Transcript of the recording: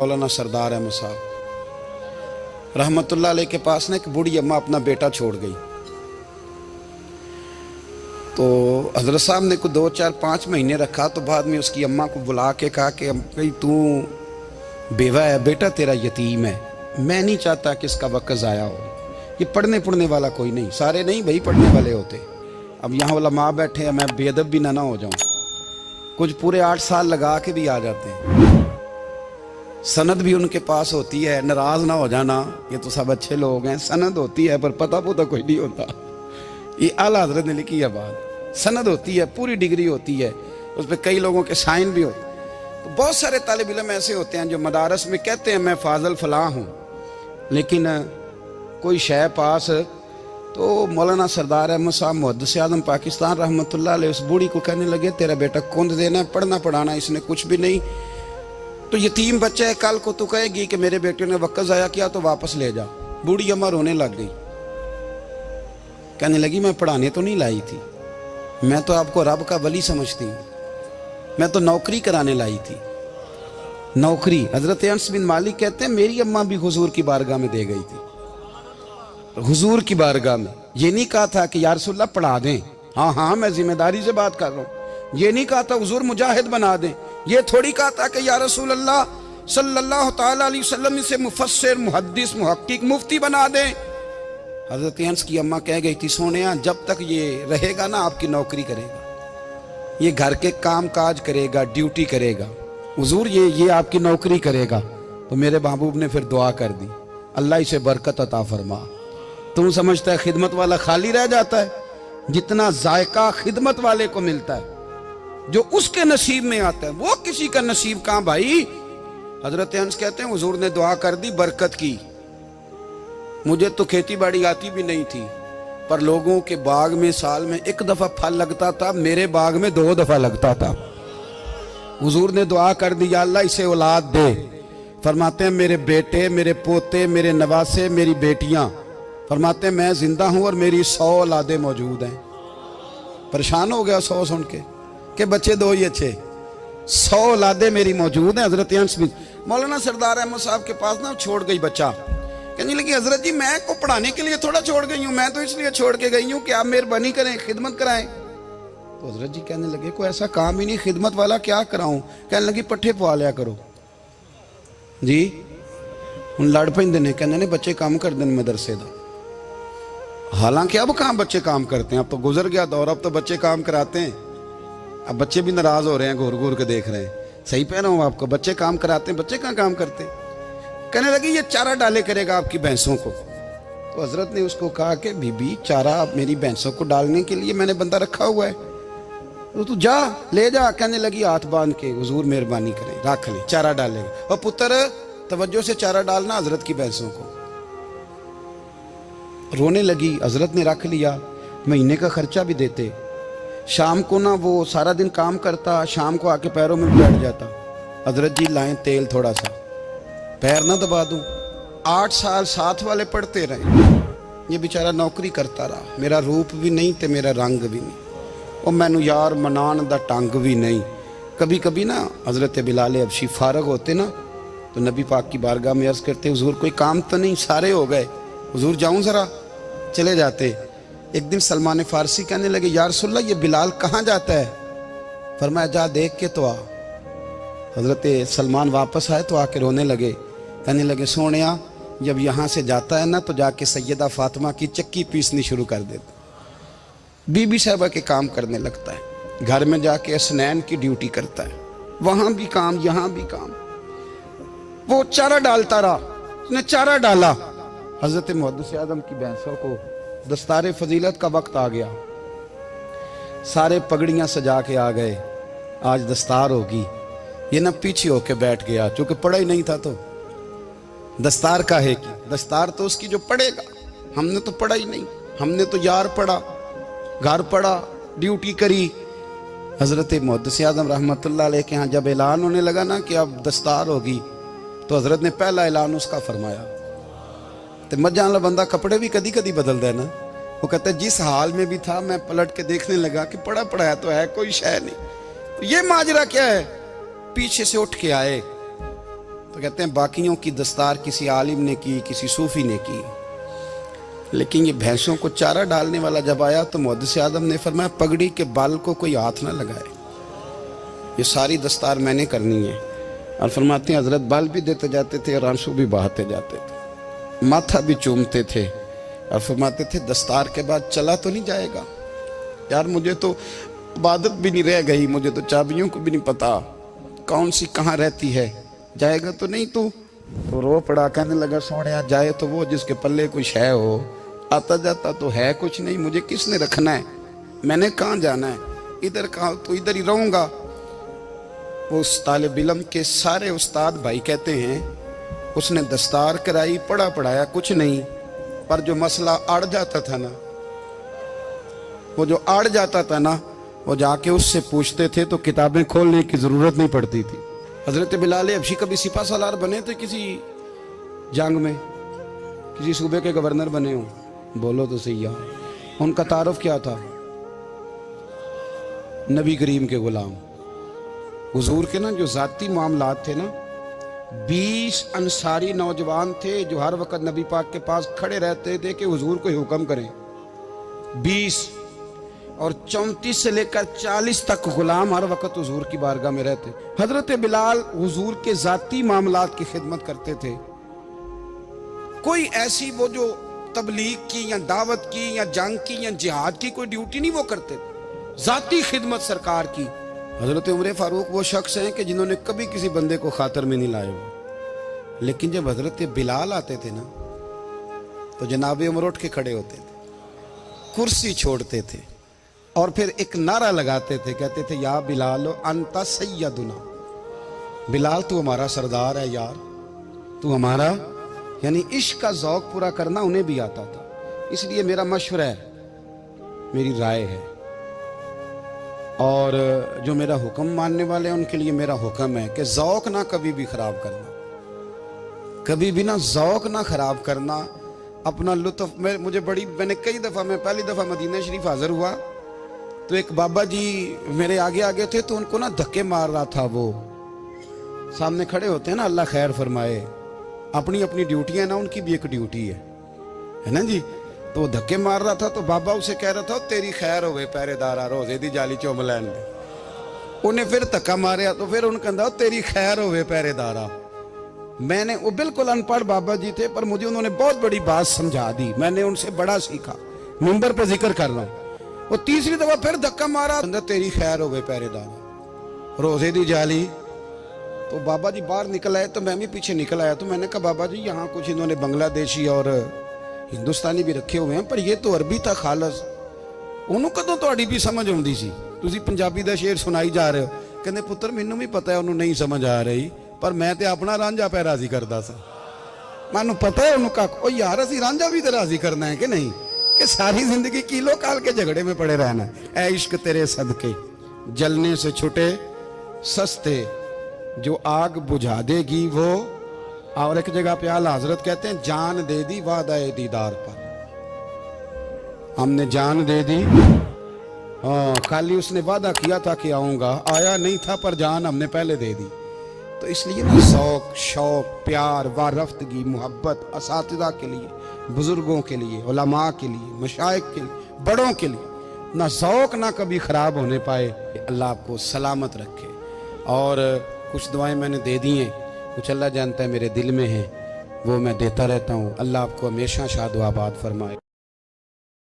मौलाना सरदार अहमद साहब रहमतुल्लाह अलैह के पास ना एक बूढ़ी अम्मा अपना बेटा छोड़ गई। तो हजरत साहब ने कुछ 2, 4, 5 महीने रखा। तो बाद में उसकी अम्मा को बुला के कहा कि भाई तू बेवा है, बेटा तेरा यतीम है, मैं नहीं चाहता कि इसका वक्त ज़ाया हो। ये पढ़ने वाला कोई नहीं, सारे नहीं भाई पढ़ने वाले होते। अब यहाँ वाला माँ बैठे हैं, मैं बेअदब भी ना हो जाऊँ। कुछ पूरे 8 साल लगा के भी आ जाते हैं, सनद भी उनके पास होती है। नाराज ना हो जाना, ये तो सब अच्छे लोग हैं। सनद होती है पर पता पुता कोई नहीं होता। ये आला हजरत ने लिखी है बात। सनद होती है, पूरी डिग्री होती है, उस पर कई लोगों के साइन भी होते हैं। तो बहुत सारे तालिब इल्म ऐसे होते हैं जो मदारस में कहते हैं मैं फाजल फलां हूँ, लेकिन कोई शय पास। तो मौलाना सरदार अहमद साहब मुहद्दिस आज़म पाकिस्तान रहमतुल्लाह अलैह उस बूढ़ी को कहने लगे तेरा बेटा कुंद देना है, पढ़ना पढ़ाना इसने कुछ भी नहीं, तो यतीम बच्चा है, कल को तू कहेगी कि मेरे बेटे ने वक्त ज़ाया किया तो वापस ले जा। बूढ़ी अम्मा रोने लग गई, कहने लगी मैं पढ़ाने तो नहीं लाई थी, मैं तो आपको रब का वली समझती हूँ, मैं तो नौकरी कराने लाई थी। नौकरी हजरत अनस बिन मालिक कहते हैं मेरी अम्मा भी हुजूर की बारगाह में दे गई थी। हुजूर की बारगाह में ये नहीं कहा था कि या रसूलल्लाह पढ़ा दें, हाँ हाँ मैं जिम्मेदारी से बात कर रहा हूँ। ये नहीं कहा था हुजूर मुजाहिद बना दें, ये थोड़ी कहा था कि या रसूल अल्लाह सल्लल्लाहु ताला अलैहि वसल्लम से मुफस्सिर मुहद्दिस मुहक्किक मुफ्ती बना दें। हजरत हंस की अम्मा कह गई थी सोनिया जब तक ये रहेगा ना आपकी नौकरी करेगा, ये घर के काम काज करेगा, ड्यूटी करेगा, हुजूर ये आपकी नौकरी करेगा। तो मेरे महबूब ने फिर दुआ कर दी, अल्लाह इसे बरकत अता फरमा। तुम समझता है खिदमत वाला खाली रह जाता है? जितना जायका खिदमत वाले को मिलता है, जो उसके नसीब में आता है, वो किसी का नसीब कहां भाई। हजरत हंस कहते हैं हुजूर ने दुआ कर दी, बरकत की। मुझे तो खेती बाड़ी आती भी नहीं थी, पर लोगों के बाग में साल में 1 दफा फल लगता था, मेरे बाग में 2 दफा लगता था। हुजूर ने दुआ कर दी अल्लाह इसे औलाद दे। फरमाते हैं मेरे बेटे, मेरे पोते, मेरे नवासे, मेरी बेटियां, फरमाते हैं मैं जिंदा हूं और मेरी 100 औलादें मौजूद हैं। परेशान हो गया 100 सुन के बच्चे 2 ही अच्छे, 100 औलादे मेरी मौजूद हैं। हजरत हंस भी मौलाना सरदार अहमद साहब के पास ना छोड़ गई बच्चा, कहने लगी हजरत जी मैं को पढ़ाने के लिए थोड़ा छोड़ गई हूँ, मैं तो इसलिए छोड़ के गई हूँ कि आप मेहरबानी करें, खिदमत कराएं। तो हजरत जी कहने लगे कोई ऐसा काम ही नहीं, खिदमत वाला क्या कराऊं। कहने लगी पट्ठे पवा लिया करो जी। हूँ लड़ पेंदे ने, कहने ने बच्चे काम कर दें मदरसे का। हालांकि अब कहाँ बच्चे काम करते हैं, अब तो गुजर गया दौर, अब तो बच्चे काम कराते हैं। अब बच्चे भी नाराज हो रहे हैं, घूर घूर के देख रहे हैं। सही पह रहा हूँ आपको, बच्चे काम कराते हैं, बच्चे कहाँ काम करते। कहने लगी ये चारा डाले करेगा आपकी भैंसों को। तो हजरत ने उसको कहा कि बीबी चारा मेरी भैंसों को डालने के लिए मैंने बंदा रखा हुआ है, तो तू जा ले जा। कहने लगी हाथ बांध के हुजूर मेहरबानी करें रख ले, चारा डालेगा। और पुत्र तवज्जो से चारा डालना हजरत की भैंसों को। रोने लगी, हजरत ने रख लिया, महीने का खर्चा भी देते। शाम को ना वो सारा दिन काम करता, शाम को आके पैरों में बैठ जाता, हजरत जी लाएं तेल थोड़ा सा, पैर ना दबा दूं। 8 साल साथ वाले पढ़ते रहे, ये बेचारा नौकरी करता रहा। मेरा रूप भी नहीं ते मेरा रंग भी नहीं, और मैनू यार मनान दा टंग भी नहीं। कभी कभी ना हजरत बिलाल हबशी फारग होते ना, तो नबी पाक की बारगाह में अर्ज करते हुजूर कोई काम तो नहीं, सारे हो गए, हुजूर जाऊं जरा, चले जाते। एक दिन सलमान फारसी कहने लगे या रसूलल्लाह ये बिलाल कहाँ जाता है। फरमाया जा देख के तो आ। हजरत सलमान वापस आए तो आके रोने लगे, कहने लगे सोनिया जब यहाँ से जाता है ना तो जाके सैयदा फातिमा की चक्की पीसनी शुरू कर देता, बीबी साहबा के काम करने लगता है, घर में जाके असनैन की ड्यूटी करता है, वहाँ भी काम यहाँ भी काम। वो चारा डालता रहा, उसने चारा डाला। हजरत मुहद्दिस आज़म की भैंसों को दस्तारे फजीलत का वक्त आ गया, सारे पगड़ियाँ सजा के आ गए, आज दस्तार होगी। ये ना पीछे होके बैठ गया, चूंकि पढ़ा ही नहीं था तो दस्तार का है कि दस्तार तो उसकी जो पढ़ेगा, हमने तो पढ़ा ही नहीं, हमने तो यार पढ़ा, घर पढ़ा, ड्यूटी करी। हजरत मुहद्दिस आज़म रहमतुल्लाह अलैह के यहाँ जब ऐलान होने लगा ना कि अब दस्तार होगी, तो हजरत ने पहला ऐलान उसका फरमाया। तो मजा वाला बंदा कपड़े भी कदी कदी बदलता है ना, वो कहता है जिस हाल में भी था मैं पलट के देखने लगा कि पढ़ा पढ़ाया तो है, कोई शय नहीं। तो ये माजरा क्या है, पीछे से उठ के आए, तो कहते हैं बाकियों की दस्तार किसी आलिम ने की, किसी सूफी ने की, लेकिन ये भैंसों को चारा डालने वाला जब आया तो मुहद्दिस आदम ने फरमाया पगड़ी के बाल को कोई हाथ ना लगाए, ये सारी दस्तार मैंने करनी है। और फरमाते हैं हजरत बाल भी देते जाते थे और आंसू भी बहाते जाते थे, माथा भी चूमते थे और फरमाते थे दस्तार के बाद चला तो नहीं जाएगा यार, मुझे तो इबादत भी नहीं रह गई, मुझे तो चाबियों को भी नहीं पता कौन सी कहाँ रहती है, जाएगा तो नहीं तू? तो रो पड़ा, कहने लगा सोनिया जाए तो वो जिसके पल्ले कुछ है हो, आता जाता तो है कुछ नहीं, मुझे किसने रखना है, मैंने कहाँ जाना है, इधर कहाँ तो इधर ही रहूंगा। वो उस तालिब इल्म के सारे उस्ताद भाई कहते हैं उसने दस्तार कराई, पढ़ा पढ़ाया कुछ नहीं, पर जो मसला अड़ जाता था ना, वो जो अड़ जाता था ना, वो जाके उससे पूछते थे तो किताबें खोलने की जरूरत नहीं पड़ती थी। हजरत बिलाल हबशी कभी सिपा सालार बने थे किसी जंग में, किसी सूबे के गवर्नर बने हो? बोलो तो सही यार। उनका तारुफ क्या था? नबी करीम के गुलाम। हुजूर के ना जो जाती मामलात थे ना, 20 अंसारी नौजवान थे जो हर वक्त नबी पाक के पास खड़े रहते थे कि हुजूर को हुक्म करें। 20 और 34 से लेकर 40 तक गुलाम हर वक्त हुजूर की बारगाह में रहते। हजरत बिलाल हुजूर के जाती मामलात की खिदमत करते थे। कोई ऐसी वो जो तबलीग की या दावत की या जंग की या जिहाद की कोई ड्यूटी नहीं वो करते, जाती खिदमत सरकार की। हजरत उमर फारूक वो शख्स हैं कि जिन्होंने कभी किसी बंदे को खातर में नहीं लाए हो, लेकिन जब हजरत बिलाल आते थे ना तो जनाब उमर उठ के खड़े होते थे, कुर्सी छोड़ते थे और फिर एक नारा लगाते थे, कहते थे या बिलाल अंता सैयदुना, बिलाल तू हमारा सरदार है यार, तू हमारा। यानी इश्क का ज़ौक पूरा करना उन्हें भी आता था। इसलिए मेरा मशवरा है, मेरी राय है, और जो मेरा हुक्म मानने वाले हैं उनके लिए मेरा हुक्म है कि ज़ौक ना कभी भी ख़राब करना, कभी भी ना ज़ौक ना ख़राब करना, अपना लुत्फ। मैंने कई दफ़ा, मैं पहली दफ़ा मदीना शरीफ हाज़िर हुआ तो एक बाबा जी मेरे आगे आगे थे, तो उनको ना धक्के मार रहा था। वो सामने खड़े होते हैं ना, अल्लाह खैर फरमाए, अपनी अपनी ड्यूटियां ना, उनकी भी एक ड्यूटी है ना जी। तो वो धक्के मार रहा था तो बाबा उसे कह रहा था तेरी खैर होवे पहरेदारा, रोजे दी जाली चुम लैन दे। उन्हें फिर धक्का मारिया तो फिर उन्हें कहता तेरी खैर होवे पहरेदारा। मैंने, वो बिल्कुल अनपढ़ बाबा जी थे, पर मुझे उन्होंने बहुत बड़ी बात समझा दी, मैंने उनसे बड़ा सीखा, मिंबर पे जिक्र कर रहा हूँ। वो तीसरी दफा फिर धक्का मारा, तेरी खैर होवे पहरेदारा, रोजे दी जाली। तो बाबा जी बाहर निकल आए तो मैं भी पीछे निकल आया। तो मैंने कहा बाबा जी यहाँ कुछ इन्होंने बांग्लादेशी और हिंदुस्तानी भी रखे हुए हैं, पर ये तो अरबी था खालस। ਉਹਨੂੰ ਕਦੋਂ ਤੁਹਾਡੀ ਵੀ ਸਮਝ ਆਉਂਦੀ ਸੀ? ਤੁਸੀਂ ਪੰਜਾਬੀ ਦਾ ਸ਼ੇਰ ਸੁਣਾਈ ਜਾ ਰਹੇ ਹੋ। ਕਹਿੰਦੇ ਪੁੱਤਰ ਮੈਨੂੰ ਵੀ ਪਤਾ ਹੈ ਉਹਨੂੰ ਨਹੀਂ ਸਮਝ ਆ ਰਹੀ, ਪਰ ਮੈਂ ਤੇ ਆਪਣਾ ਰਾਂਝਾ ਪੈ ਰਾਜ਼ੀ ਕਰਦਾ ਸਾਂ। ਮੈਨੂੰ ਪਤਾ ਹੈ ਉਹਨੂੰ ਕੱਖ, ਉਹ ਯਾਰ ਅਸੀਂ ਰਾਂਝਾ ਵੀ ਤੇ ਰਾਜ਼ੀ ਕਰਨਾ ਹੈ कि नहीं, कि सारी जिंदगी कीलो काल के झगड़े में पड़े रहना। ऐ इश्क तेरे सदके जलने से छुटे सस्ते, जो आग बुझा देगी वो। और एक जगह पे आला हजरत कहते हैं जान दे दी वादा दीदार पर, हमने जान दे दी। हाँ, खाली उसने वादा किया था कि आऊंगा, आया नहीं था, पर जान हमने पहले दे दी। तो इसलिए ना शौक, शौक, प्यार, वारफ्तगी, मोहब्बत असातिज़ा के लिए, बुजुर्गों के लिए, उलमा के लिए, मशाइख के लिए, बड़ों के लिए ना शौक ना कभी ख़राब होने पाए। अल्लाह आपको सलामत रखे। और कुछ दुआएं मैंने दे दी हैं, कुछ अल्लाह जानता है मेरे दिल में है, वो मैं देता रहता हूँ। अल्लाह आपको हमेशा शाद व आबाद फरमाए।